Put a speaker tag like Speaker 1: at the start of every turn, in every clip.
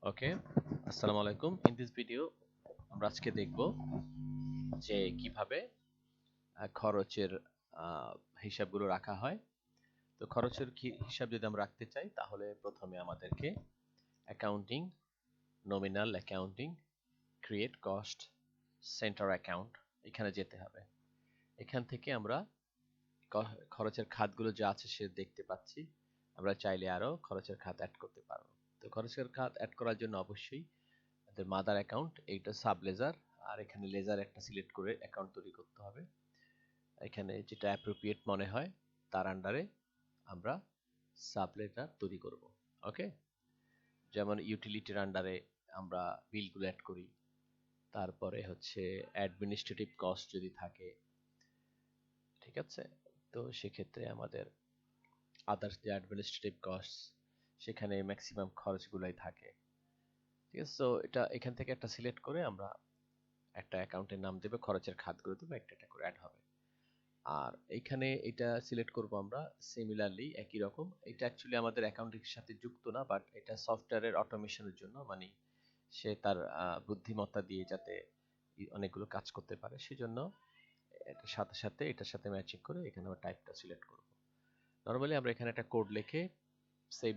Speaker 1: ওকে, আসসালামু আলাইকুম। In this video আমরা আজকে দেখব যে কিভাবে খরচের আহ, হিসাবগুলো রাখা হয়। তো খরচের হিসাব যদি আমরা রাখতে চাই তাহলে প্রথমে আমাদেরকে accounting, nominal accounting, create cost centre account এখানে যেতে হবে। এখান থেকে আমরা খরচের খাতগুলো যা আছে সে দেখতে পাচ্ছি। আমরা চাইলে আরো খরচের খাত অ্যাড করতে পারবো। তো খরচের খাত অ্যাড করার জন্য অবশ্যই আমাদের মাদার অ্যাকাউন্ট, এইটা সাব লেজার, আর এখানে লেজার একটা সিলেক্ট করে অ্যাকাউন্ট তৈরি করতে হবে। এখানে যেটা অ্যাপ্রোপ্রিয়েট মনে হয় তার আন্ডারে আমরা সাব লেজার তৈরি করব। ওকে, যেমন ইউটিলিটির আন্ডারে আমরা বিলগুলো অ্যাড করি, তারপরে হচ্ছে অ্যাডমিনিস্ট্রেটিভ কস্ট যদি থাকে, ঠিক আছে। তো সেক্ষেত্রে আমাদের আদার্স যে অ্যাডমিনিস্ট্রেটিভ কস্ট সেখানে ম্যাক্সিমাম খরচগুলোই থাকে, ঠিক আছে। তো এটা এখান থেকে একটা সিলেক্ট করে আমরা একটা অ্যাকাউন্টের নাম দেবে, খরচের খাতগুলো দেবে, একটা একটা করে অ্যাড হবে। আর এইখানে এটা সিলেক্ট করব আমরা সিমিলারলি একই রকম। এটা অ্যাকচুয়ালি আমাদের অ্যাকাউন্টের সাথে যুক্ত না, বাট এটা সফটওয়্যারের অটোমেশনের জন্য, মানে সে তার বুদ্ধিমত্তা দিয়ে যাতে অনেকগুলো কাজ করতে পারে, সেজন্য এটার সাথে সাথে এটার সাথে ম্যাচিং করে এখানে আমরা টাইপটা সিলেক্ট করব। নরমালি আমরা এখানে একটা কোড লিখে সেভ,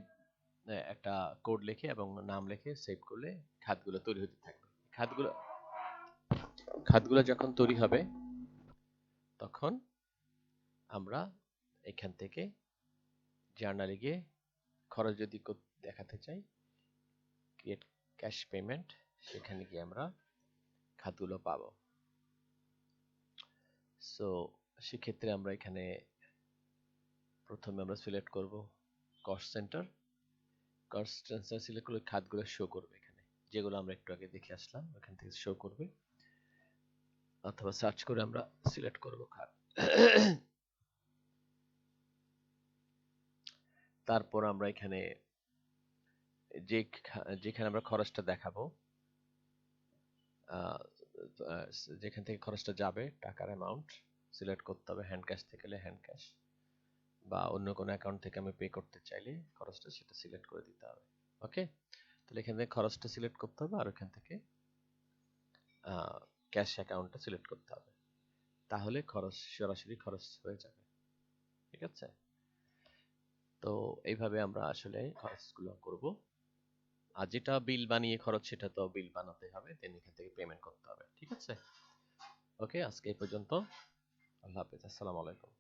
Speaker 1: একটা কোড লিখে এবং নাম লিখে সেভ করলে খাতগুলো তৈরি হতে থাকবে। খাতগুলো খাতগুলো যখন তৈরি হবে তখন আমরা এখান থেকে জার্নালে গিয়ে খরচ যদি দেখাতে চাই, ক্রিয়েট ক্যাশ পেমেন্ট, সেখানে গিয়ে আমরা খাতগুলো পাবো। সো সেক্ষেত্রে আমরা এখানে প্রথমে আমরা সিলেক্ট করব cost centre. Cost centre select করলে খাতগুলো শো করবে, এখানে যেগুলো আমরা একটু আগে দেখে আসলাম ওখান থেকে শো করবে, অথবা সার্চ করে আমরা সিলেক্ট করব খাত। তারপর আমরা এখানে যেখানে আমরা খরচটা দেখাবো, যেখান থেকে খরচটা যাবে টাকার অ্যামাউন্ট সিলেক্ট করতে হবে। হ্যান্ড ক্যাশ থেকে গেলে হ্যান্ড ক্যাশ, বা অন্য কোনো অ্যাকাউন্ট থেকে আমি পে করতে চাইলে খরচটা সেটা সিলেক্ট করে দিতে হবে। ওকে, তাহলে এখান থেকে খরচটা সিলেক্ট করতে হবে আর এখান থেকে ক্যাশ অ্যাকাউন্টটা সিলেক্ট করতে হবে, তাহলে খরচ সরাসরি খরচ হয়ে যাবে, ঠিক আছে। তো এইভাবে আমরা আসলে খরচগুলো করব। আর যেটা বিল বানিয়ে খরচ সেটা তো বিল বানাতে হবে, দেন এখান থেকে পেমেন্ট করতে হবে, ঠিক আছে। ওকে, আজকে এই পর্যন্ত। আল্লাহ হাফেজ, আসসালামু আলাইকুম।